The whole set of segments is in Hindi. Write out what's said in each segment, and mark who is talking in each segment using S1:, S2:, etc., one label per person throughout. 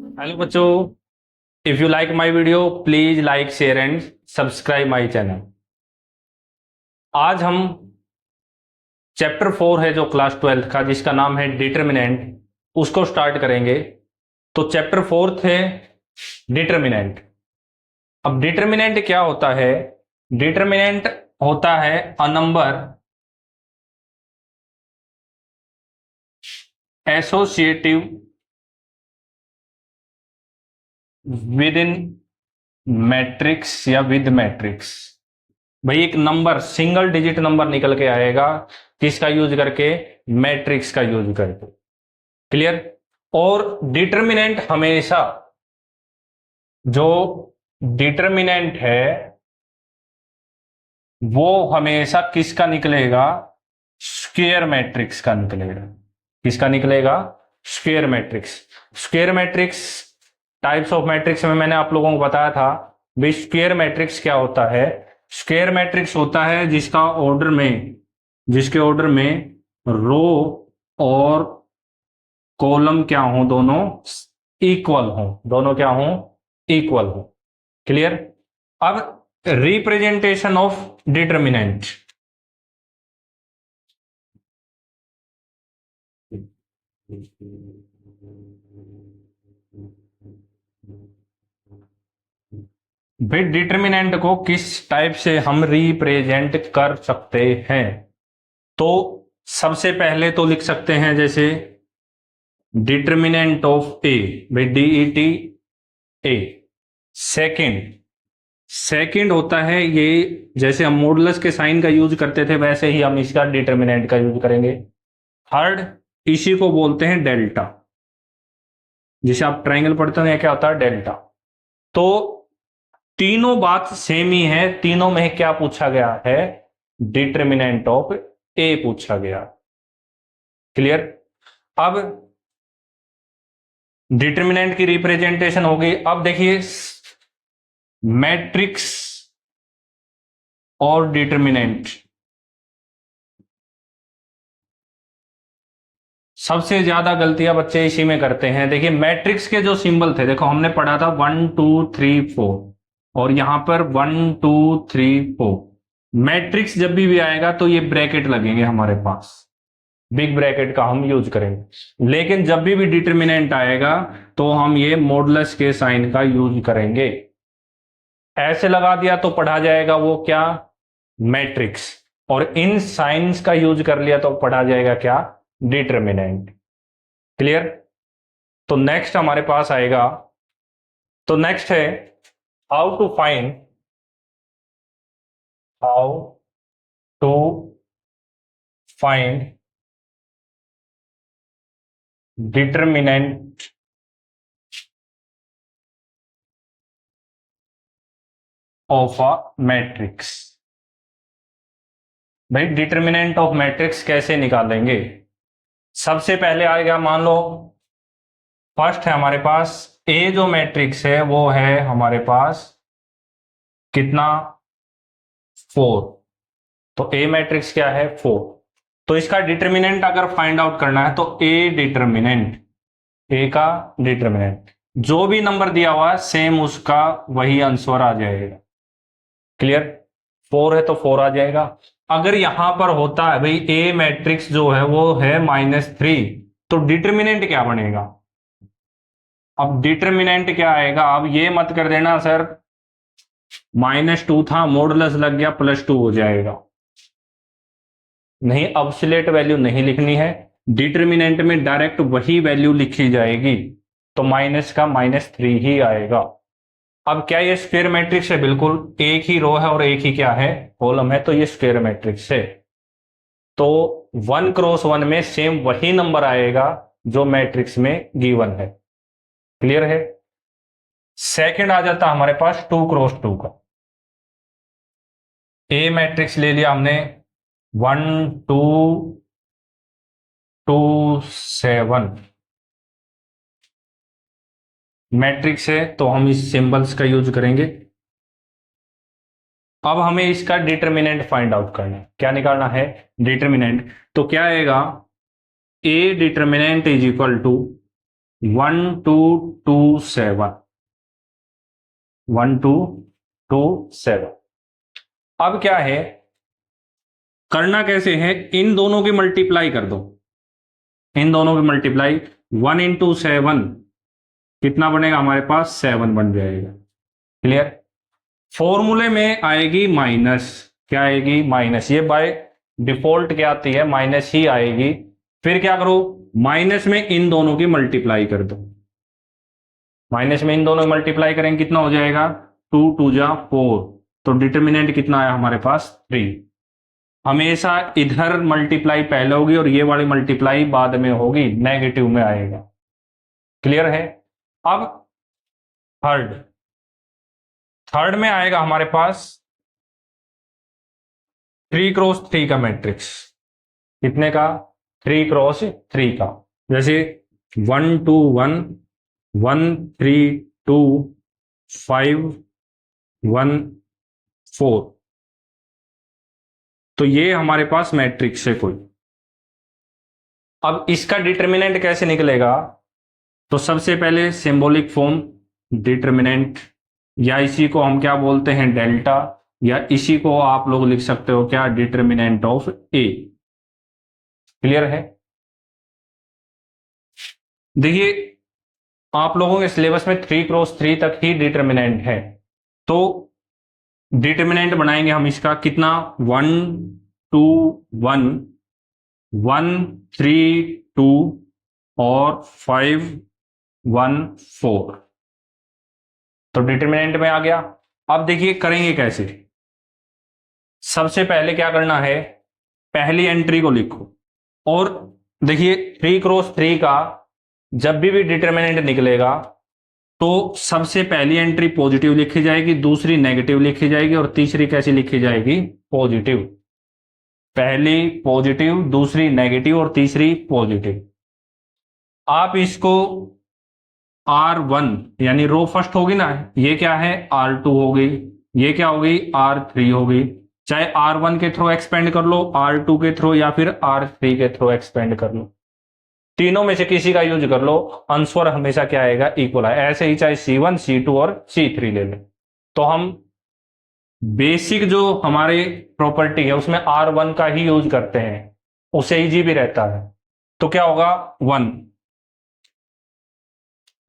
S1: हेलो बच्चों, if you like my video please like share and subscribe my channel. आज हम चैप्टर 4 है जो क्लास 12 का, जिसका नाम है डिटर्मिनेंट, उसको स्टार्ट करेंगे। तो चैप्टर 4 है डिटर्मिनेंट। अब डिटर्मिनेंट क्या होता है? डिटर्मिनेंट होता है a number associative with in matrix या विद मैट्रिक्स। भाई एक नंबर, सिंगल डिजिट नंबर निकल के आएगा, किसका यूज करके? मैट्रिक्स का यूज करके। क्लियर? और डिटर्मिनेंट हमेशा, जो डिटर्मिनेंट है वो हमेशा किसका निकलेगा? स्क्वायर मैट्रिक्स का निकलेगा। किसका निकलेगा? Square matrix. Square matrix, types of matrix में मैंने आप लोगों को बताया था। भाई स्क्वायर मैट्रिक्स क्या होता है? स्क्वायर मैट्रिक्स होता है जिसके ऑर्डर में रो और कॉलम क्या हो, दोनों इक्वल हो। दोनों क्या हो? इक्वल हो। क्लियर? अब रिप्रेजेंटेशन ऑफ डिटर्मिनेंट। भाई डिटर्मिनेंट को किस टाइप से हम रिप्रेजेंट कर सकते हैं? तो सबसे पहले तो लिख सकते हैं जैसे डिटर्मिनेंट ऑफ ए, भाई डीईटी ए। सेकंड सेकंड होता है ये, जैसे हम मॉडुलस के साइन का यूज करते थे वैसे ही हम इसका डिटर्मिनेंट का यूज करेंगे। थर्ड, इसी को बोलते हैं डेल्टा। जिसे आप ट्रायंगल पढ़ते हैं क्या होता है? डेल्टा। तो तीनों बात सेम ही है, तीनों में क्या पूछा गया है? डिटर्मिनेंट ऑफ ए पूछा गया। क्लियर? अब डिटर्मिनेंट की रिप्रेजेंटेशन हो गई। अब देखिए मैट्रिक्स और डिटर्मिनेंट, सबसे ज्यादा गलतियां बच्चे इसी में करते हैं। देखिए मैट्रिक्स के जो सिंबल थे, देखो हमने पढ़ा था 1 2 3 4 और यहां पर 1 2 3 4। मैट्रिक्स जब भी आएगा तो ये ब्रैकेट लगेंगे हमारे पास, बिग ब्रैकेट का हम यूज करेंगे। लेकिन जब भी डिटर्मिनेंट आएगा तो हम ये मॉडुलस के साइन का यूज करेंगे। ऐसे लगा दिया तो पढ़ा जाएगा वो क्या? मैट्रिक्स। और इन साइंस का यूज कर लिया तो पढ़ा जाएगा क्या? डिटर्मिनेंट। क्लियर? तो नेक्स्ट हमारे पास आएगा, तो नेक्स्ट है how to find how to find determinant of a matrix. भाई डिटर्मिनेंट ऑफ मैट्रिक्स कैसे निकालेंगे? सबसे पहले आएगा, मान लो फर्स्ट है हमारे पास ए, जो मैट्रिक्स है वो है हमारे पास कितना? 4। तो ए मैट्रिक्स क्या है? 4। तो इसका डिटर्मिनेंट अगर फाइंड आउट करना है तो ए डिटर्मिनेंट, ए का डिटर्मिनेंट जो भी नंबर दिया हुआ है सेम उसका वही आंसर आ जाएगा। क्लियर? 4 है तो 4 आ जाएगा। अगर यहां पर होता है भाई ए मैट्रिक्स जो है वो है -3, तो डिटर्मिनेंट क्या बनेगा? अब डिटर्मिनेंट क्या आएगा? अब ये मत कर देना सर -2 था मॉडुलस लग गया +2 हो जाएगा। नहीं, अब्सोल्यूट वैल्यू नहीं लिखनी है, डिटर्मिनेंट में डायरेक्ट वही वैल्यू लिखी जाएगी। तो माइनस का -3 ही आएगा। अब क्या ये स्क्वायर मैट्रिक्स है? बिल्कुल, एक ही रो है और एक ही क्या है? कॉलम है, तो ये स्क्वायर मैट्रिक्स है। तो 1 क्रॉस 1 में सेम वही नंबर आएगा जो मैट्रिक्स में गिवन है। क्लियर है? सेकंड आ जाता हमारे पास 2 क्रॉस 2 का। ए मैट्रिक्स ले लिया हमने 1 2 2 7 मैट्रिक्स है, तो हम इस सिंबल्स का यूज करेंगे। अब हमें इसका डिटर्मिनेंट फाइंड आउट करना है। क्या निकालना है? डिटर्मिनेंट। तो क्या आएगा? A determinant is equal to 1227, 1227। अब क्या है, करना कैसे है, इन दोनों की मल्टीप्लाई कर दो, इन दोनों की मल्टीप्लाई, 1 इंटू 7 कितना बनेगा हमारे पास, 7 बन जाएगा। क्लियर। फॉर्मूले में आएगी माइनस, क्या आएगी, माइनस, ये बाय डिफॉल्ट क्या आती है, माइनस ही आएगी। फिर क्या करो, माइनस में इन दोनों की मल्टीप्लाई कर दो, माइनस में इन दोनों की मल्टीप्लाई करेंगे कितना हो जाएगा, 2 2 जा 4, तो डिटर्मिनेंट कितना आया हमारे पास, 3। हमेशा इधर मल्टीप्लाई पहले होगी और ये वाली मल्टीप्लाई बाद में होगी, नेगेटिव में आएगा। क्लियर है। अब थर्ड, थर्ड में आएगा हमारे पास 3 क्रॉस 3 का मैट्रिक्स। कितने का, 3 क्रॉस 3 का। जैसे 1 2 1 1 3 2 5 1 4, तो ये हमारे पास मैट्रिक्स है कोई। अब इसका डिटर्मिनेंट कैसे निकलेगा, तो सबसे पहले सिंबॉलिक फॉर्म डिटर्मिनेंट, या इसी को हम क्या बोलते हैं, डेल्टा, या इसी को आप लोग लिख सकते हो क्या, डिटर्मिनेंट ऑफ ए। क्लियर है। देखिए आप लोगों के सिलेबस में 3 क्रॉस 3 तक ही डिटर्मिनेंट है, तो डिटर्मिनेंट बनाएंगे हम इसका कितना, 1 2 1 1 3 2 और 5 1 4, तो डिटर्मिनेंट में आ गया। अब देखिए करेंगे कैसे, सबसे पहले क्या करना है, पहली एंट्री को लिखो, और देखिए 3 क्रॉस 3 का जब भी डिटर्मिनेंट निकलेगा तो सबसे पहली एंट्री पॉजिटिव लिखी जाएगी, दूसरी नेगेटिव लिखी जाएगी, और तीसरी कैसी लिखी जाएगी, पॉजिटिव। पहली पॉजिटिव, दूसरी नेगेटिव और तीसरी पॉजिटिव। आप इसको R1 यानी रो फर्स्ट होगी ना, ये क्या है, R2 हो गई, ये क्या हो गई, R3 हो गई। चाहे R1 के थ्रू एक्सपेंड कर लो, R2 के थ्रू, या फिर R3 के थ्रू एक्सपेंड कर लो, तीनों में से किसी का यूज कर लो, आंसर हमेशा क्या आएगा, इक्वल है। ऐसे ही चाहे C1 C2 और C3 ले लें, तो हम बेसिक जो हमारे प्रॉपर्टी है उसमें R1 का ही यूज करते हैं, उसे इजी भी रहता है। तो क्या होगा,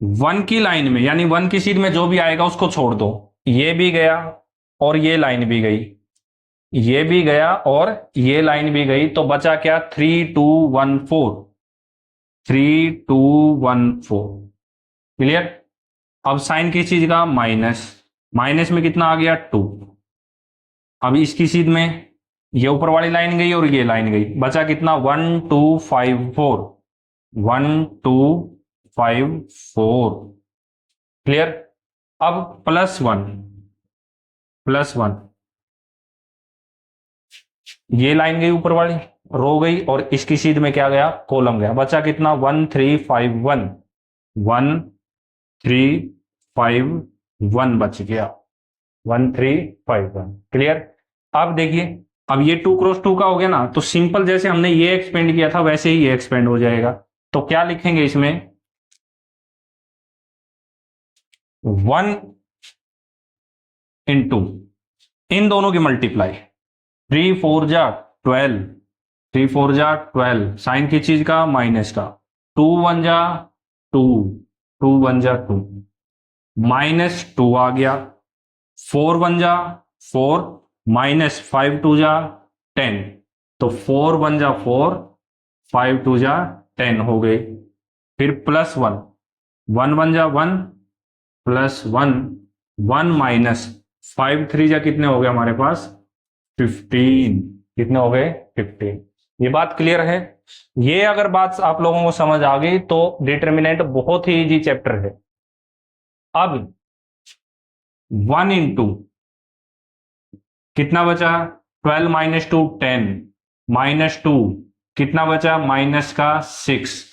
S1: 1 की लाइन में, यानी 1 की सीध में जो भी आएगा उसको छोड़ दो, ये भी गया और ये लाइन भी गई, ये भी गया और ये लाइन भी गई, तो बचा क्या, 3 2 1 4, 3 2 1 4। क्लियर। अब साइन की चीज का माइनस, माइनस में कितना आ गया, 2। अब इसकी सीध में ये ऊपर वाली लाइन गई और ये लाइन गई, बचा कितना, 1 2 5 4, 1 2 5 4। क्लियर। अब +1 +1, ये लाइन गई ऊपर वाली, रो गई, और इसकी सीध में क्या गया, कॉलम गया, बचा कितना, 1 3 5 1, 1 3 5 1 बच गया, 1 3 5 1। क्लियर। अब देखिए, अब ये 2 क्रॉस 2 का हो गया ना, तो सिंपल जैसे हमने ये एक्सपेंड किया था वैसे ही ये एक्सपेंड हो जाएगा। तो क्या लिखेंगे इसमें, 1 इंटू इन दोनों की मल्टीप्लाई, 3 4 जा 12, 3 4 जा 12, साइन की चीज का माइनस का, 2 1 जा 2, 2 1 जा 2, -2 आ गया, 4 1 जा 4, -5 2 जा 10, तो 4 1 जा 4, 5 2 जा 10 हो गए। फिर +1, 1 1 जा 1, +1, 1 -5 3 जा कितने हो गए हमारे पास, 15। कितने हो गए, 15। ये बात क्लियर है। ये अगर बात आप लोगों को समझ आ गई तो डिटर्मिनेंट बहुत ही इजी चैप्टर है। अब 1 इंटू कितना बचा, 12 - 2 10, -2 कितना बचा, माइनस का 6,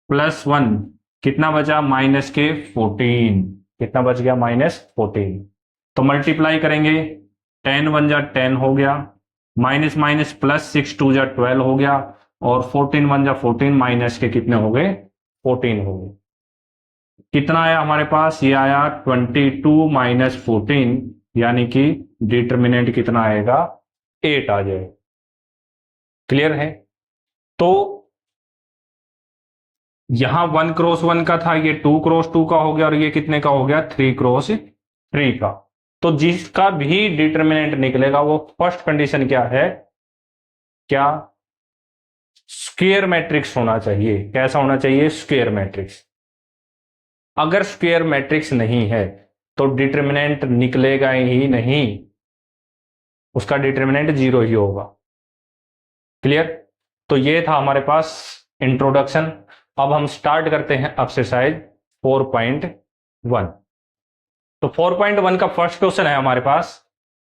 S1: +1 कितना बचा, माइनस के 14, कितना बच गया, -14। तो मल्टीप्लाई करेंगे, 10 1 जा 10 हो गया, माइनस माइनस +6 2 जा 12 हो गया, और 14 1 जा 14, माइनस के कितने हो गए, 14 हो गए। कितना आया हमारे पास, ये आया 22 माइनस 14, यानी कि डिटर्मिनेंट कितना आएगा, 8 आ जाए। क्लियर है? तो यहां 1 क्रॉस 1 का था, ये 2 क्रॉस 2 का हो गया, और ये कितने का हो गया, 3 क्रॉस 3 का। तो जिसका भी डिटर्मिनेंट निकलेगा वो फर्स्ट कंडीशन क्या है, क्या स्क्वायर मैट्रिक्स होना चाहिए। कैसा होना चाहिए, स्क्वायर मैट्रिक्स। अगर स्क्वायर मैट्रिक्स नहीं है तो डिटर्मिनेंट निकलेगा ही नहीं, उसका डिटर्मिनेंट 0 ही होगा। क्लियर? तो ये था हमारे पास इंट्रोडक्शन। अब हम स्टार्ट करते हैं एक्सरसाइज 4.1। तो 4.1 का फर्स्ट क्वेश्चन है हमारे पास,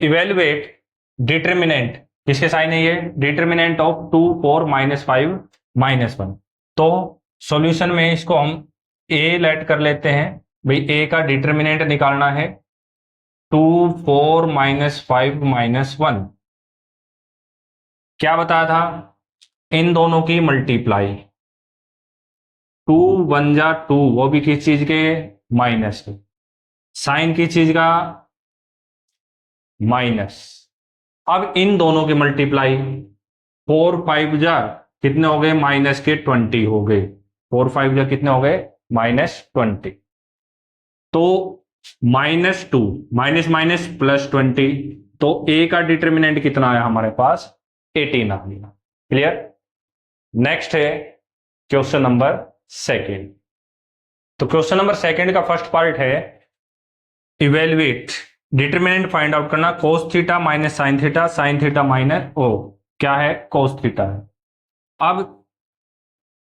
S1: इवेल्युएट डिटर्मिनेंट, किसके साइन है ये, डिटर्मिनेंट ऑफ 2 4 -5 -1। तो सॉल्यूशन में इसको हम ए लेट कर लेते हैं, भाई ए का डिटर्मिनेंट निकालना है 2 4 -5 -1। क्या बताया था, इन दोनों की मल्टीप्लाई, 2 1 जा 2, वो भी किस चीज के, माइनस के, साइन की चीज का माइनस। अब इन दोनों की मल्टीप्लाई, 4 5 जा कितने हो गए, माइनस के 20 हो गए, 4 5 जा कितने हो गए, -20। तो -2 माइनस माइनस +20, तो ए का डिटर्मिनेंट कितना आया हमारे पास, 18 आ गया। क्लियर? नेक्स्ट है क्वेश्चन नंबर सेकेंड। तो क्वेश्चन नंबर सेकेंड का फर्स्ट पार्ट है, इवेल्युएट डिटर्मिनेंट फाइंड आउट करना, cos theta minus sine theta, sine theta minus ओ, क्या है, cos थीटा है। अब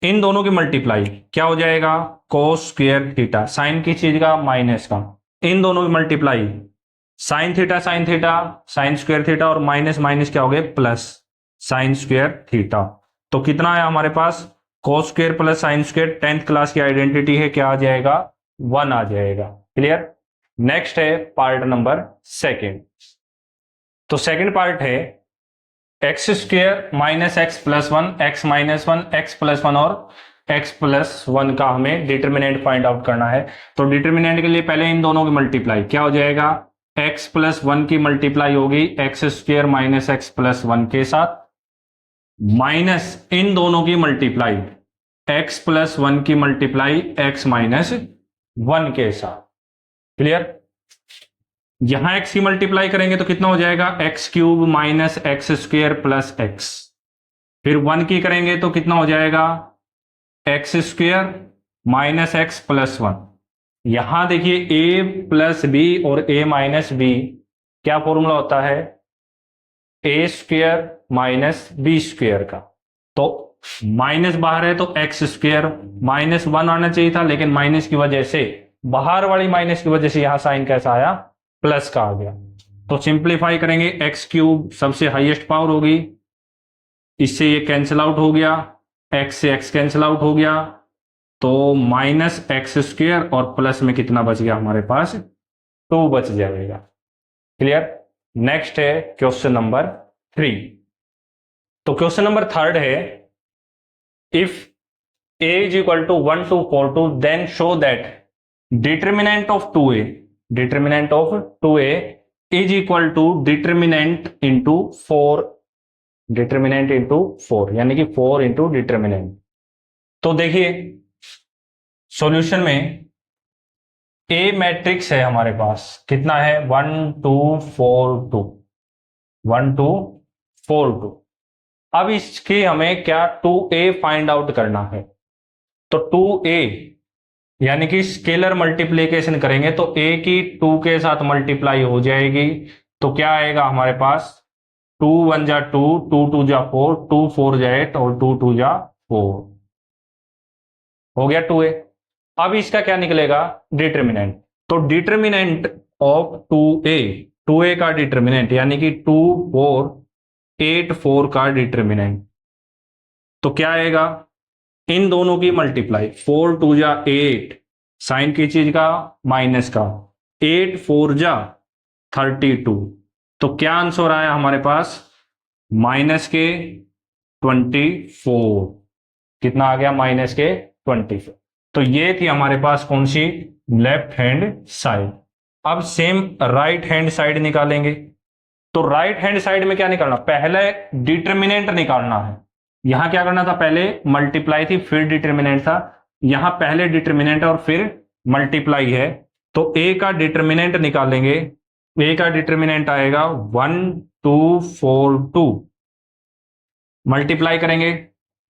S1: इन दोनों की मल्टीप्लाई क्या हो जाएगा, cos स्क्वायर थीटा, साइन की चीज का माइनस का, इन दोनों की multiply sign theta sine square theta, और माइनस माइनस क्या हो गए, प्लस साइन स्क्वायर थीटा। तो कितना है हमारे पास, cos square plus sine square, 10th class की आइडेंटिटी है, क्या आ जाएगा, 1 आ जाएगा। क्लियर? नेक्स्ट है पार्ट नंबर सेकेंड। तो सेकेंड पार्ट है x square minus x plus 1, x -1, x plus 1 और एक्स प्लस 1 का हमें डिटर्मिनेंट फाइंड आउट करना है। तो डिटर्मिनेंट के लिए पहले इन दोनों की मल्टीप्लाई क्या हो जाएगा, एक्स प्लस 1 की मल्टीप्लाई होगी x square minus x plus 1 के साथ, माइनस इन दोनों की मल्टीप्लाई एक्स प्लस 1 की मल्टीप्लाई एक्स -1 के साथ। क्लियर? यहां एक्स की मल्टीप्लाई करेंगे तो कितना हो जाएगा, x cube minus x square plus x, फिर 1 की करेंगे तो कितना हो जाएगा, x square minus x plus 1। यहां देखिए ए प्लस बी और ए माइनस बी, क्या फॉर्मूला होता है, ए स्क्वायर माइनस बी स्क्वायर का। तो माइनस बाहर है तो एक्स स्क्वायर, -1 आना चाहिए था, लेकिन माइनस की वजह से, बाहर वाली माइनस की वजह से यहां साइन कैसा आया, प्लस का आ गया। तो सिंप्लीफाई करेंगे, एक्स क्यूब सबसे हाईएस्ट पावर होगी, इससे ये कैंसिल आउट हो गया, एक्स से एक्स कैंसिल आउट हो गया, तो माइनस एक्स स्क्वायर और प्लस में कितना बच गया हमारे पास, 2 बच जाएगा। क्लियर? नेक्स्ट है क्वेश्चन नंबर 3। तो क्वेश्चन नंबर थर्ड है, if a is equal to 1 to 4 2, then show that determinant of 2a is equal to determinant into 4, यानी कि 4 इंटू डिटर्मिनेंट। तो देखिए सॉल्यूशन में ए मैट्रिक्स है हमारे पास, कितना है, 1 2 4 2, 1 2 4 2। अब इसकी हमें क्या 2a फाइंड आउट करना है। तो 2a यानी कि स्केलर मल्टीप्लीकेशन करेंगे तो a की 2 के साथ मल्टीप्लाई हो जाएगी, तो क्या आएगा हमारे पास, 2 1 जा 2, 2 2 जा 4, 2 4 जा 8 और 2 2 जा 4, हो गया 2a। अब इसका क्या निकलेगा, डिटर्मिनेंट। तो डिटर्मिनेंट ऑफ 2a का डिटर्मिनेंट यानी कि 2 4 8 4 का डिटर्मिनेंट, तो क्या आएगा, इन दोनों की मल्टीप्लाई, 4 2 जा 8, साइन की चीज का माइनस का, 8 4 जा 32, तो क्या आंसर आया हमारे पास, -24। कितना आ गया, -24। तो ये थी हमारे पास कौन सी, लेफ्ट हैंड साइड। अब सेम राइट हैंड साइड निकालेंगे। तो राइट हैंड साइड में क्या निकालना, पहले डिटर्मिनेंट निकालना है। यहां क्या करना था, पहले मल्टीप्लाई थी फिर डिटर्मिनेंट था, यहां पहले डिटर्मिनेंट और फिर मल्टीप्लाई है। तो ए का डिटर्मिनेंट निकालेंगे। ए का डिटर्मिनेंट आएगा 1 2 4 2, मल्टीप्लाई करेंगे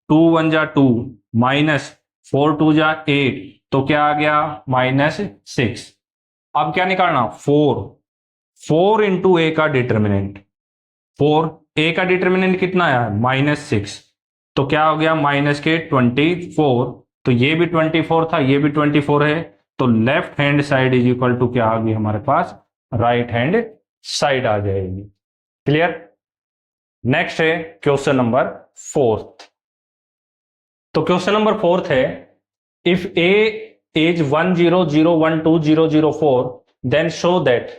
S1: 2 1 जा 2 माइनस 4 2 जा 8, तो क्या आ गया -6। अब क्या निकालना, 4 इंटू ए का डिटर्मिनेंट, 4, ए का डिटर्मिनेंट कितना है -6, तो क्या हो गया माइनस के 24। तो ये भी 24 था, ये भी 24 है, तो left hand side is equal to क्या आ गई हमारे पास, राइट हैंड साइड आ जाएगी। क्लियर। नेक्स्ट है क्वेश्चन नंबर 4। तो क्वेश्चन नंबर 4 है, if A is 1 0 0 1 2 0 0 4 then show that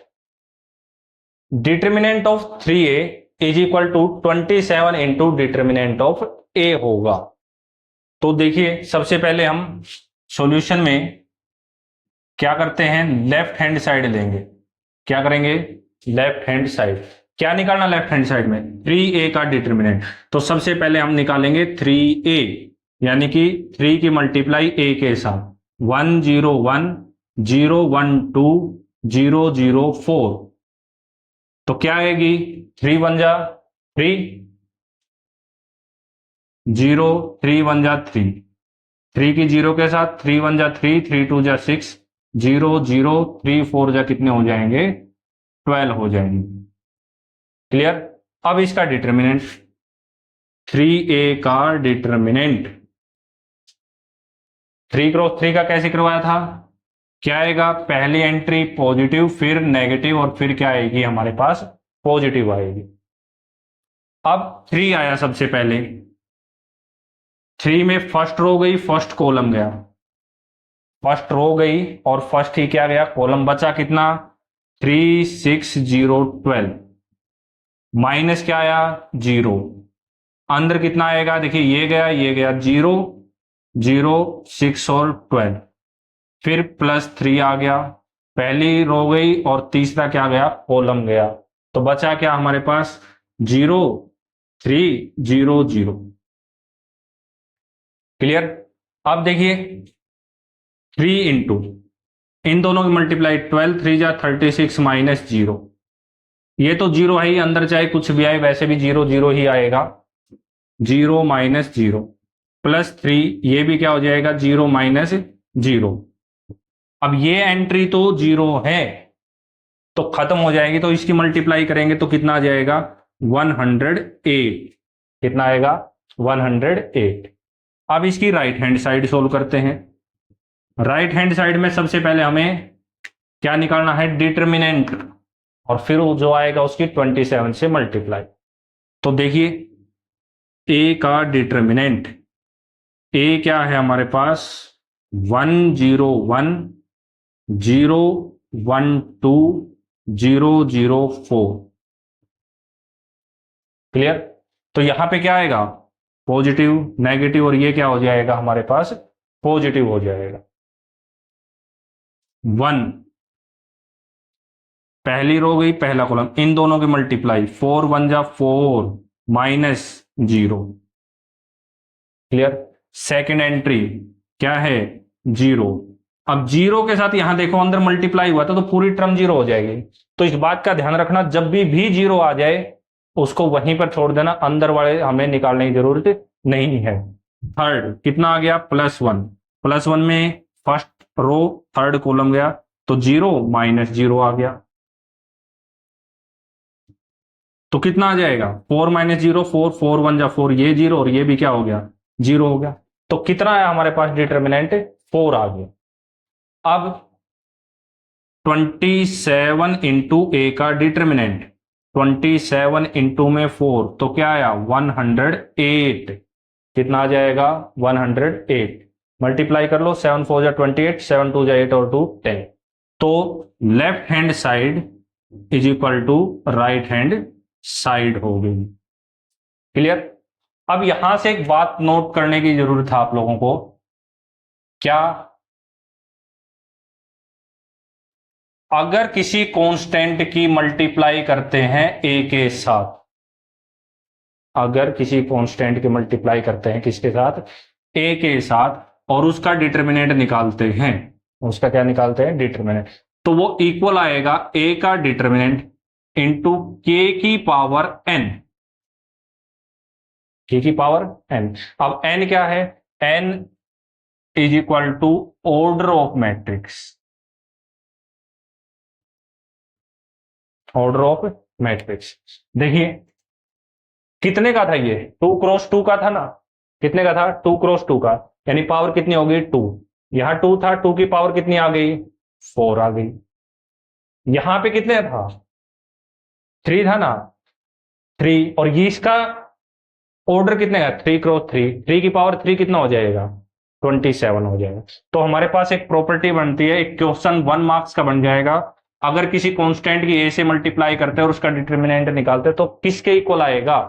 S1: determinant of 3a is equal to 27 into determinant of A होगा। तो देखिए सबसे पहले हम सॉल्यूशन में क्या करते हैं, लेफ्ट हैंड साइड लेंगे। क्या करेंगे, लेफ्ट हैंड साइड। क्या निकालना लेफ्ट हैंड साइड में, 3a का डिटर्मिनेंट। तो सबसे पहले हम निकालेंगे 3a, यानी कि 3 की मल्टीप्लाई a के साथ, 1 0 1 0 1 2 0 0 4, तो क्या आएगी, 3 1 जा 3 0 3 1 जा 3, 3 की 0 के साथ 3 1 जा 3 3 2 जा 6 0 0 3 4 जा कितने हो जाएंगे, 12 हो जाएंगे। क्लियर। अब इसका डिटर्मिनेंट, 3a का डिटर्मिनेंट 3 क्रॉस 3 का कैसे करवाया था, क्या आएगा, पहली एंट्री पॉजिटिव फिर नेगेटिव और फिर क्या आएगी हमारे पास, पॉजिटिव आएगी। अब 3 आया सबसे पहले, 3 में फर्स्ट रो गई फर्स्ट कॉलम गया, फर्स्ट रो गई और फर्स्ट ही क्या गया कॉलम, बचा कितना 3 6 0 12, माइनस क्या आया 0, अंदर कितना आएगा, देखिए ये गया 0 0 6 और 12, फिर +3 आ गया, पहली रो गई और तीसरा क्या गया कॉलम गया, तो बचा क्या हमारे पास 0 3 0 0। क्लियर। अब देखिए 3 इंटू इन दोनों की मल्टीप्लाई, 12 3 जा 36 -0, ये तो 0 है ही, अंदर चाहे कुछ भी आए वैसे भी 0 0 ही आएगा, 0 -0 +3, ये भी क्या हो जाएगा 0 -0। अब ये एंट्री तो 0 है तो खत्म हो जाएगी, तो इसकी मल्टीप्लाई करेंगे तो कितना आ जाएगा 108, कितना आएगा 108। अब इसकी राइट हैंड साइड सोल्व करते हैं। राइट हैंड साइड में सबसे पहले हमें क्या निकालना है, डिटर्मिनेंट, और फिर जो आएगा उसकी 27 से मल्टीप्लाई। तो देखिए ए का डिटर्मिनेंट, ए क्या है हमारे पास 1 0 1 0 1 2 0 0 4। क्लियर। तो यहां पे क्या आएगा पॉजिटिव नेगेटिव, और ये क्या हो जाएगा हमारे पास पॉजिटिव हो जाएगा। 1 पहली रो गई पहला कॉलम, इन दोनों की मल्टीप्लाई, 4 1 जा 4 -0। क्लियर। सेकेंड एंट्री क्या है 0, अब 0 के साथ यहां देखो अंदर मल्टीप्लाई हुआ था तो पूरी टर्म 0 हो जाएगी। तो इस बात का ध्यान रखना, जब भी 0 आ जाए उसको वहीं पर छोड़ देना, अंदर वाले हमें निकालने की जरूरत नहीं है। थर्ड कितना आ गया +1 में फर्स्ट रो थर्ड कॉलम गया तो 0 -0 आ गया, तो कितना आ जाएगा 4 -0 4 4 1 जा 4, ये 0 और ये भी क्या हो गया 0 हो गया। तो कितना है हमारे पास डिटर्मिनेंट 4 आ गया। अब 27 इंटू ए का डिटर्मिनेंट, 27 इंटू में 4 तो क्या आया 108, कितना आ जाएगा 108। मल्टीप्लाई कर लो, 7 4 जा 28 7 2 जा 8 और 2 10। तो left hand side is equal to right hand side हो गई। क्लियर। अब यहां से एक बात नोट करने की जरूरत है आप लोगों को, क्या अगर किसी कांस्टेंट की मल्टीप्लाई करते हैं ए के साथ, अगर किसी कांस्टेंट की मल्टीप्लाई करते हैं किसके साथ, ए के साथ, और उसका डिटर्मिनेंट निकालते हैं, उसका क्या निकालते हैं, डिटर्मिनेंट, तो वो इक्वल आएगा ए का डिटर्मिनेंट इंटू के की पावर एन, के की पावर एन। अब एन क्या है, N is equal to order of matrix, order of matrix. देखिए कितने का था ये, 2x2 का था ना, कितने का था, 2x2 का, यानी पावर कितनी होगी 2, यहां 2 था, 2 की पावर कितनी आ गई, 4 आ गई। यहां पे कितने था, 3 था ना, 3, और ये इसका ऑर्डर कितने का, 3x3, 3 की पावर 3 कितना हो जाएगा, 27 हो जाएगा। तो हमारे पास एक प्रॉपर्टी बनती है, एक क्वेश्चन 1 मार्क्स का बन जाएगा, अगर किसी कांस्टेंट की ए से मल्टीप्लाई करते हैं और उसका डिटर्मिनेंट निकालते हैं तो किसके इक्वल आएगा,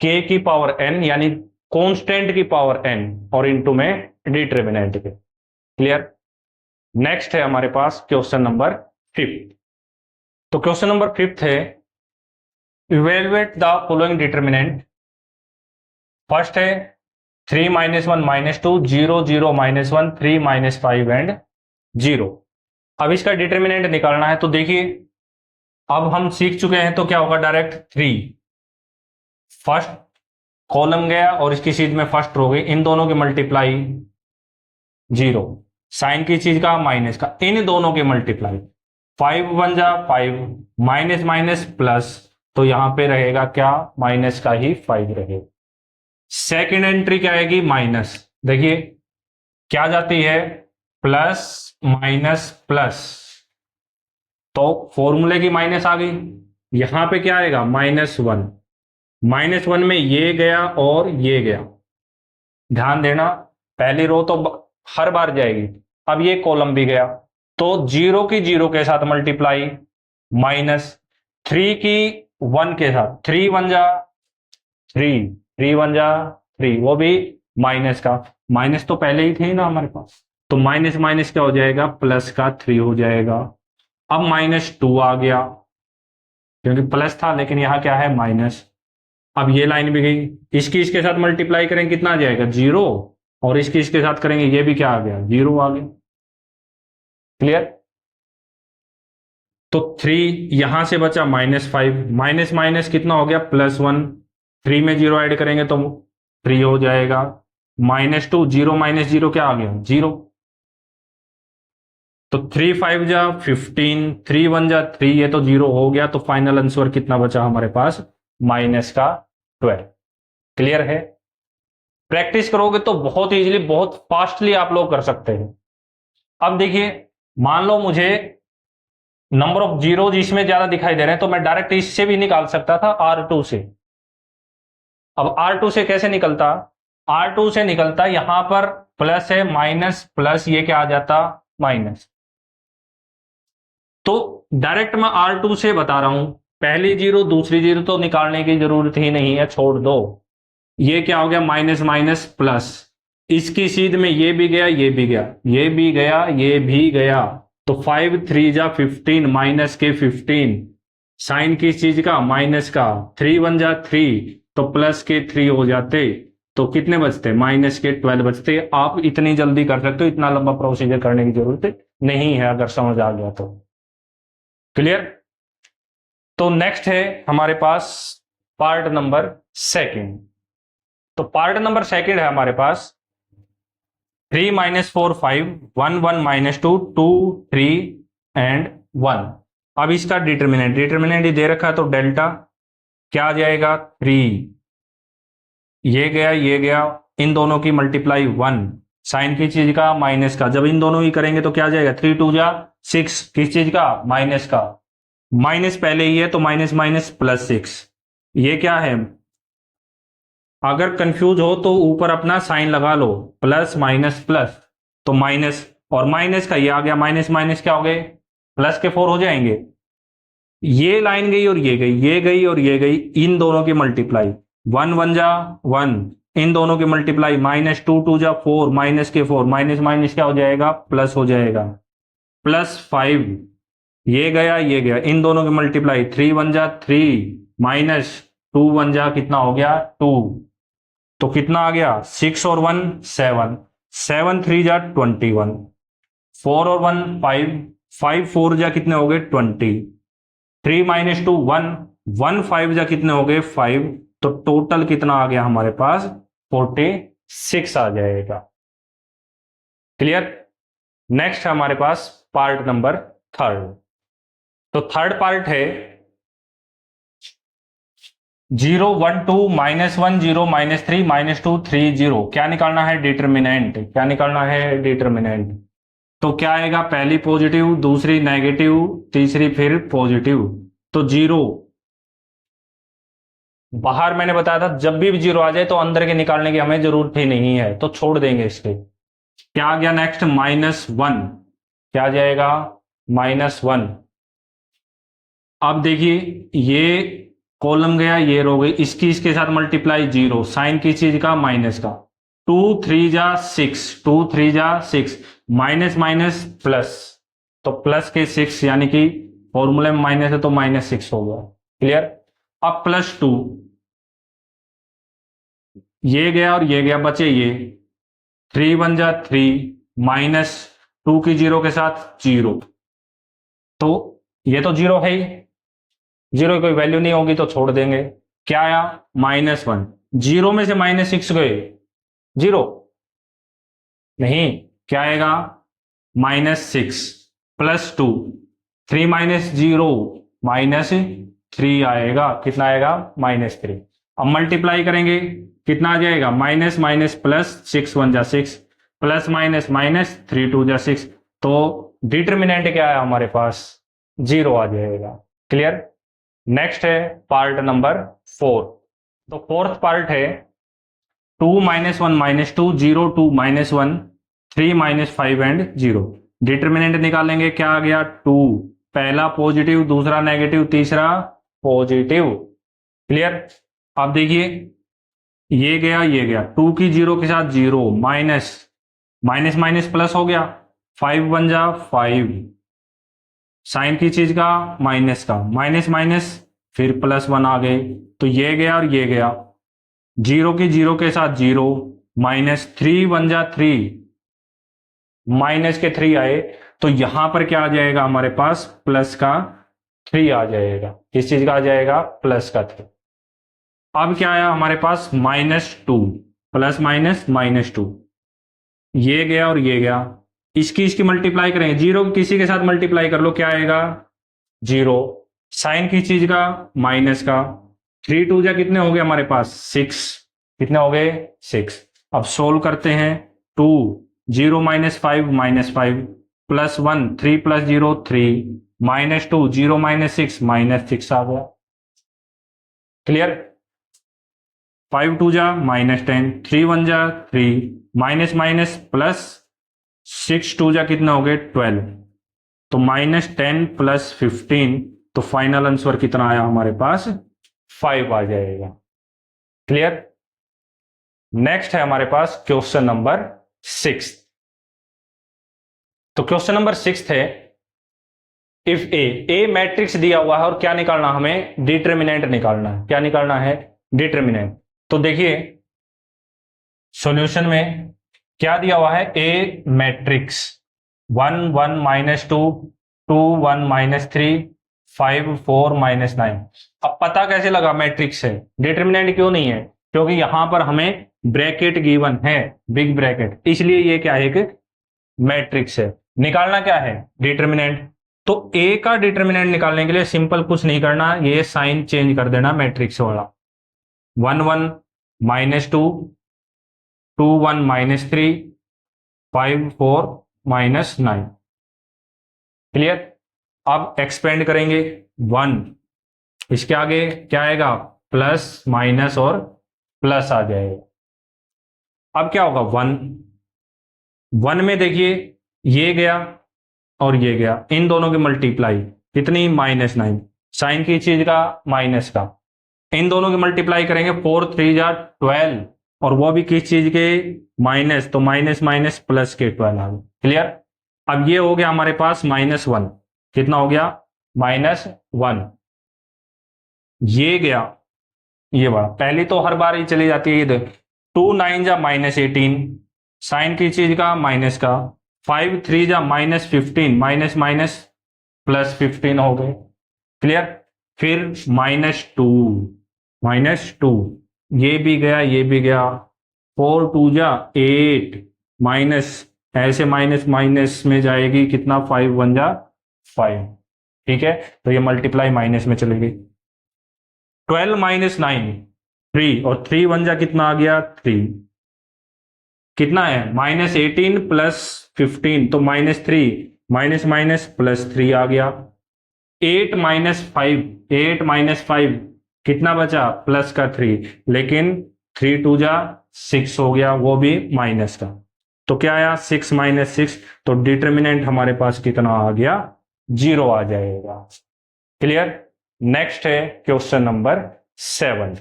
S1: के की पावर एन, यानी कांस्टेंट की पावर एन, और इनटू में डिटर्मिनेंट के। क्लियर। नेक्स्ट है हमारे पास क्वेश्चन नंबर 5। तो क्वेश्चन नंबर 5 है, evaluate the following determinant. First है 3 - 1 - 2 0 0 -1 3 -5 एंड 0। अब इसका डिटर्मिनेंट निकालना है, तो देखिए अब हम सीख चुके हैं, तो क्या होगा, डायरेक्ट 3 फर्स्ट कॉलम गया और इसकी चीज में फर्स्ट रो गई, इन दोनों की मल्टीप्लाई 0, साइन की चीज का माइनस का, इन दोनों की मल्टीप्लाई 5 1 जा 5, माइनस माइनस प्लस, तो यहां पे रहेगा क्या, माइनस का ही 5 रहेगा। सेकेंड एंट्री क्या आएगी, माइनस, देखिए क्या जाती है, प्लस माइनस प्लस, तो फॉर्मूले की माइनस आ गई, यहां पे क्या आएगा, -1, -1 में ये गया और ये गया, ध्यान देना पहली रो तो हर बार जाएगी, अब ये कॉलम भी गया, तो 0 की 0 के साथ मल्टीप्लाई, -3 की 1 के साथ, 3 1 जा 3, 3 1 जा 3, वो भी माइनस का, माइनस तो पहले ही थे ना हमारे पास, तो माइनस माइनस क्या हो जाएगा, प्लस का 3 हो जाएगा। अब -2 आ गया, क्योंकि प्लस था लेकिन यहां क्या है, माइनस। अब ये लाइन भी गई, इसकी इसके साथ मल्टीप्लाई करेंगे कितना आ जाएगा, 0, और इसकी इसके साथ करेंगे ये भी क्या आ गया, 0 आ गया। क्लियर। तो 3 यहां से बचा -5, माइनस माइनस कितना हो गया, +1, 3 में 0 ऐड करेंगे तो 3 हो जाएगा, -2, 0 - 0 क्या आ गया, 0, तो 3 5 जा 15, 3 1 जा 3, ये तो 0 हो गया, तो फाइनल आंसर कितना बचा हमारे पास, -12। क्लियर है। प्रैक्टिस करोगे तो बहुत इजीली, बहुत फास्टली आप लोग कर सकते हैं। अब देखिए मान लो मुझे नंबर ऑफ जीरो इसमें ज्यादा दिखाई दे रहे हैं, तो मैं डायरेक्ट इससे भी निकाल सकता था, R2 से। अब R2 से कैसे निकलता, R2 से निकलता, यहां पर प्लस है, माइनस प्लस, ये क्या आ जाता, माइनस। तो डायरेक्ट मैं R2 से बता रहा हूं, पहली जीरो दूसरी जीरो तो निकालने की जरूरत ही नहीं है, छोड़ दो। ये क्या हो गया, माइनस माइनस प्लस, इसकी सीध में ये भी गया, ये भी गया, ये भी गया, ये भी गया, तो 5 3 जा 15, माइनस के 15, साइन की चीज का माइनस का, 3 1 जा 3, तो प्लस के 3 हो जाते, तो कितने बचते, माइनस के 12 बचते। आप इतनी जल्दी कर सकते हो, इतना लंबा प्रोसीजर करने की जरूरत नहीं है, अगर समझ आ गया तो। क्लियर। तो नेक्स्ट है हमारे पास पार्ट नंबर 2। तो पार्ट नंबर 2 है हमारे पास 3 - 4 5 1 1 -2 2 3 एंड 1। अब इसका डिटर्मिनेंट ही दे रखा है, तो डेल्टा क्या आ जाएगा, 3, ये गया ये गया, इन दोनों की मल्टीप्लाई 1, साइन की चीज का माइनस का, जब इन दोनों ही करेंगे तो क्या आ जाएगा, 3 2 जा 6, किस चीज का, माइनस का, माइनस पहले ही है तो माइनस माइनस +6, ये क्या है, अगर कंफ्यूज हो तो ऊपर अपना साइन लगा लो, प्लस माइनस प्लस, तो माइनस, और माइनस का ये आ गया, माइनस माइनस क्या हो गए, प्लस के 4 हो जाएंगे, ये लाइन गई और ये गई, ये गई और ये गई, इन दोनों की मल्टीप्लाई 1 1 जा 1, इन दोनों की मल्टीप्लाई -2 2 जा 4, माइनस के 4, माइनस माइनस क्या हो जाएगा, प्लस हो जाएगा, +5 ये गया, इन दोनों की मल्टीप्लाई, 3 1 जा 3 माइनस 2 1 जा कितना हो गया 2, तो कितना आ गया 6 और 1 7, 7 3 जा 21, 4 और 1 5, 5 4 जा कितने हो गए 20, 3 माइनस 2 1, 1 5 जा कितने हो गए 5, तो टोटल कितना आ गया हमारे पास 46 आ जाएगा। क्लियर। नेक्स्ट है हमारे पास पार्ट नंबर थर्ड। तो थर्ड पार्ट है 0 1 2 -1 0 -3 -2 3 0। क्या निकालना है डिटर्मिनेंट, क्या निकालना है डिटर्मिनेंट। तो क्या आएगा, पहली पॉजिटिव, दूसरी नेगेटिव, तीसरी फिर पॉजिटिव। तो 0 बाहर मैंने बताया था जब भी 0 आ जाए तो अंदर के निकालने की हमें जरूरत ही नहीं है, तो छोड़ देंगे इसके। क्या आ गया नेक्स्ट -1, क्या आ जाएगा -1। अब देखिए ये कॉलम गया, ये रो गई, इसकी इसके साथ मल्टीप्लाई 0, साइन की चीज का माइनस का, 2 3 जा 6, 2 3 जा 6, माइनस माइनस प्लस, तो प्लस के 6 यानी कि फॉर्मूले में माइनस है तो -6 हो गया। क्लियर। अब +2, ये गया और ये गया, बचे ये 3 1 जा 3 माइनस 2 की 0 के साथ 0, तो ये तो 0 है ही, 0 की कोई वैल्यू नहीं होगी तो छोड़ देंगे। क्या आया -1, 0 में से -6 गए 0 नहीं, क्या आएगा -6 +2, 3 - 0 -3 आएगा, कितना आएगा -3। अब मल्टीप्लाई करेंगे कितना आ जाएगा, माइनस माइनस प्लस, 6 1 जा 6, प्लस माइनस माइनस 3 2 जा 6, तो डिटर्मिनेंट क्या है हमारे पास 0 आ जाएगा। क्लियर। नेक्स्ट है पार्ट नंबर 4। तो फोर्थ पार्ट है 2 -1 -2 0 2 -1 3 -5 एंड 0। डिटर्मिनेंट निकालेंगे, क्या आ गया 2, पहला पॉजिटिव, दूसरा नेगेटिव, तीसरा पॉजिटिव। क्लियर। अब देखिए ये गया 2 की 0 के साथ 0, माइनस माइनस माइनस प्लस हो गया, 5 1 जा 5, साइन की चीज का माइनस का, माइनस माइनस फिर +1 आ गए, तो ये गया और ये गया, 0 की 0 के साथ 0, -3 1 जा 3, माइनस के 3 आए, तो यहां पर क्या आ जाएगा हमारे पास प्लस का 3 आ जाएगा। किस चीज का आ जाएगा, प्लस का 3। अब क्या आया हमारे पास -2, प्लस माइनस -2, ये गया और ये गया, इसकी मल्टीप्लाई करेंगे, 0 किसी के साथ मल्टीप्लाई कर लो, क्या आएगा 0, साइन की चीज का माइनस का, 3 2 जा कितने हो गए हमारे पास 6, कितने हो गए 6। अब सोल्व करते हैं, 2 0 -5 -5 +1 3 + 0 3, -2 0 -6 -6 आ गया। क्लियर। 5 2 जा -10, 3 1 जा 3, माइनस माइनस प्लस, 6 2 जा कितना हो गए 12, तो -10 + 15, तो फाइनल आंसर कितना आया हमारे पास 5 आ जाएगा। क्लियर। नेक्स्ट है हमारे पास क्वेश्चन नंबर 6। तो क्वेश्चन नंबर 6 है, इफ ए मैट्रिक्स दिया हुआ है और क्या निकालना, हमें डिटर्मिनेंट निकालना है। क्या निकालना है, डिटर्मिनेंट। तो देखिए सॉल्यूशन में क्या दिया हुआ है, ए मैट्रिक्स 1 1 -2 2 1 -3 5 4 -9। अब पता कैसे लगा मैट्रिक्स है, डिटर्मिनेंट क्यों नहीं है, क्योंकि यहां पर हमें ब्रैकेट गिवन है, बिग ब्रैकेट, इसलिए ये क्या है, एक मैट्रिक्स है। निकालना क्या है, डिटर्मिनेंट। तो ए का डिटर्मिनेंट निकालने के लिए सिंपल कुछ नहीं करना, ये साइन चेंज कर देना मैट्रिक्स वाला, 1 1 -2 2 1 -3 5 4 -9। क्लियर। अब एक्सपेंड करेंगे 1, इसके आगे क्या आएगा, प्लस माइनस और प्लस आ जाएगा। अब क्या होगा 1 1 में देखिए ये गया और ये गया, इन दोनों की मल्टीप्लाई कितनी -9, साइन की चीज का माइनस का, इन दोनों की मल्टीप्लाई करेंगे, 4 3 जा 12, और वो भी किस चीज के माइनस, तो माइनस माइनस प्लस के 12 आ गए। क्लियर। अब ये हो गया हमारे पास -1, कितना हो गया -1, ये गया ये बड़ा, पहली तो हर बार ही चली जाती है। ये 2 9 जा -18, साइन की चीज का माइनस का, 5 3 जा -15, माइनस माइनस +15 हो गए, क्लियर। फिर -2, ये भी गया ये भी गया, 4 2 जा 8, माइनस ऐसे माइनस माइनस में जाएगी कितना, 5 1 जा 5, ठीक है। तो ये मल्टीप्लाई माइनस में चलेगी। 12 -9 3, और 3 1 जा कितना आ गया 3, कितना है -18 +15, तो -3, माइनस माइनस +3 आ गया। 8 -5 कितना बचा प्लस का 3, लेकिन 3 2 जा 6 हो गया, वो भी माइनस का, तो क्या आया 6 -6, तो डिटर्मिनेंट हमारे पास कितना आ गया 0 आ जाएगा, क्लियर। नेक्स्ट है क्वेश्चन नंबर 7।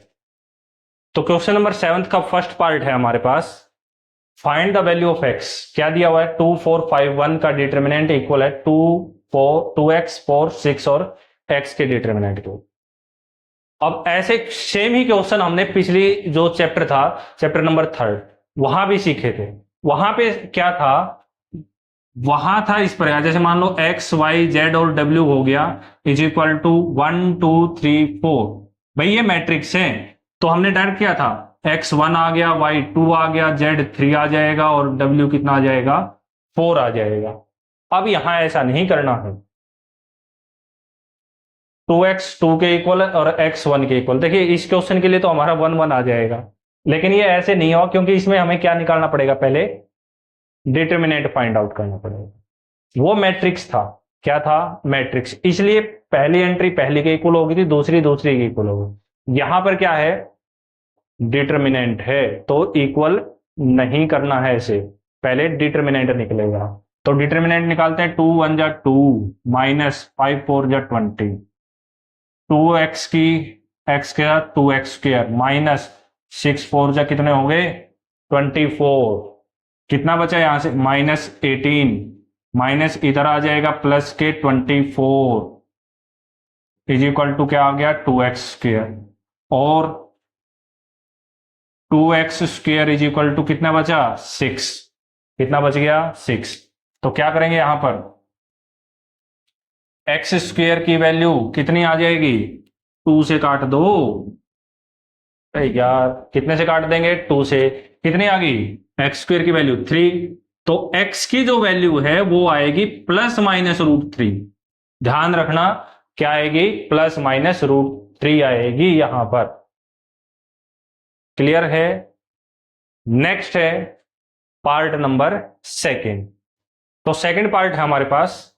S1: तो क्वेश्चन नंबर 7 का फर्स्ट पार्ट है हमारे पास, find the value of x। क्या दिया हुआ है 2 4 5 1 का डिटर्मिनेंट इक्वल है 2x 4 6 और x के डिटर्मिनेंट को। अब ऐसे सेम ही क्वेश्चन हमने पिछली जो चैप्टर था, चैप्टर नंबर 3, वहां भी सीखे थे। वहां पे क्या था, वहां था इस प्रकार, जैसे मान लो x y z और w हो गया इज इक्वल टू 1 2 3 4, भाई ये मैट्रिक्स है, तो हमने डायरेक्ट किया था x 1 आ गया, y 2 आ गया, z 3 आ जाएगा और w कितना आ जाएगा 4 आ जाएगा। अब यहां ऐसा नहीं करना है, 2x 2 के इक्वल और x 1 के इक्वल। देखिए इस क्वेश्चन के लिए तो हमारा 1 1 आ जाएगा, लेकिन ये ऐसे नहीं होगा, क्योंकि इसमें हमें क्या निकालना पड़ेगा, पहले डिटर्मिनेंट फाइंड आउट करना पड़ेगा। वो मैट्रिक्स था, क्या था मैट्रिक्स, इसलिए पहली एंट्री पहली के इक्वल होगी थी, दूसरी दूसरी के इक्वल होगी। यहां पर क्या है डिटर्मिनेंट है, तो इक्वल नहीं करना है, इसे पहले डिटर्मिनेंट निकलेगा। तो डिटर्मिनेंट निकालते हैं, 2 1 जा 2 -5 4 जा 20, 2x की x के साथ 2x स्क्वायर माइनस 6 4 जा कितने हो गए 24, कितना बचा यहां से -18, माइनस इधर आ जाएगा प्लस के 24 इज इक्वल टू क्या आ गया 2x स्क्वायर, और 2x square is equal to कितना बचा 6, कितना बच गया 6। तो क्या करेंगे यहां पर x स्क्वायर की वैल्यू कितनी आ जाएगी, 2 से काट दो यार, कितने से काट देंगे 2 से, कितनी आ गई x स्क्वायर की वैल्यू 3, तो x की जो वैल्यू है वो आएगी ±√3, ध्यान रखना क्या आएगी ±√3 आएगी यहां पर, क्लियर है। नेक्स्ट है पार्ट नंबर 2। तो सेकंड पार्ट है हमारे पास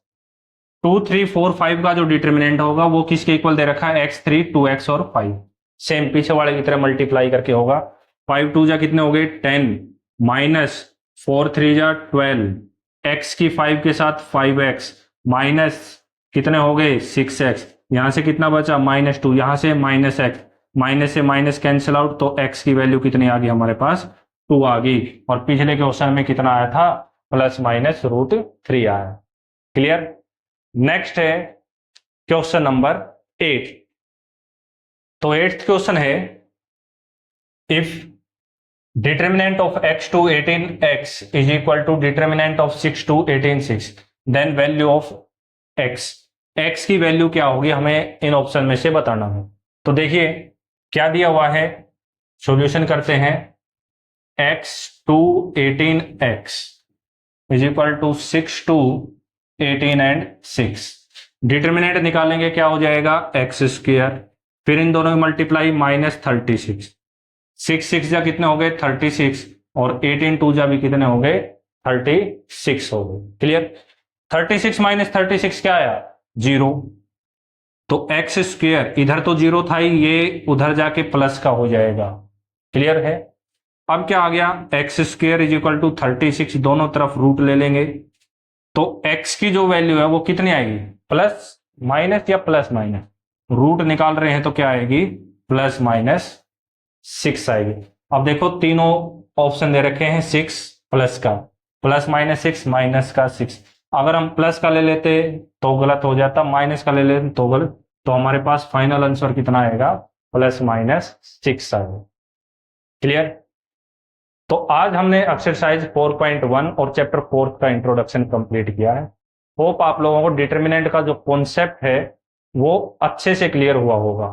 S1: 2 3 4 5 का जो डिटर्मिनेंट होगा वो किसके इक्वल दे रखा है x3 2x और 5, सेम पीछे वाले की तरह मल्टीप्लाई करके होगा। 5 2 जा कितने हो गए 10, माइनस 4 3 जा 12, x की 5 के साथ 5x, माइनस कितने हो गए 6x, यहां से कितना बचा -2, यहां से -x, माइनस से माइनस कैंसिल आउट, तो x की वैल्यू कितनी आ गई हमारे पास 2 आ गई, और पिछले क्वेश्चन में कितना आया था ±√3 आया, क्लियर। नेक्स्ट है क्वेश्चन नंबर 8। तो 8th क्वेश्चन है if determinant of x to 18x is equal to determinant of 6 to 18 6, then value of x की वैल्यू क्या होगी हमें इन ऑप्शन में से बताना है। तो देखिए क्या दिया हुआ है, सॉल्यूशन करते हैं, x to 18x is equal to 6 to 18 and 6, डिटर्मिनेंट निकालेंगे क्या हो जाएगा x स्क्वायर, फिर इन दोनों की मल्टीप्लाई -36, 6 6 जा कितने हो गए 36, और 18 2 जा भी कितने हो गए 36 हो गए, क्लियर। 36 -36 क्या आया 0, तो x स्क्वायर इधर तो 0 था ही, ये उधर जाके प्लस का हो जाएगा, क्लियर है। अब क्या आ गया x square is equal to 36, दोनों तरफ रूट ले लेंगे, तो x की जो वैल्यू है वो कितनी आएगी प्लस माइनस या प्लस माइनस, रूट निकाल रहे हैं तो क्या आएगी ±6 आएगी। अब देखो तीनों ऑप्शन दे रखे हैं 6 प्लस का, +-6 माइनस का 6, अगर हम प्लस का ले लेते तो गलत हो जाता, माइनस का ले लेते तो गलत, तो हमारे पास फाइनल आंसर कितना आएगा, +-6 आएगा। क्लियर? तो आज हमने एक्सरसाइज 4.1 और चैप्टर 4 का इंट्रोडक्शन कंप्लीट किया है। होप आप लोगों को डिटर्मिनेंट का जो कॉन्सेप्ट है वो अच्छे से क्लियर हुआ होगा।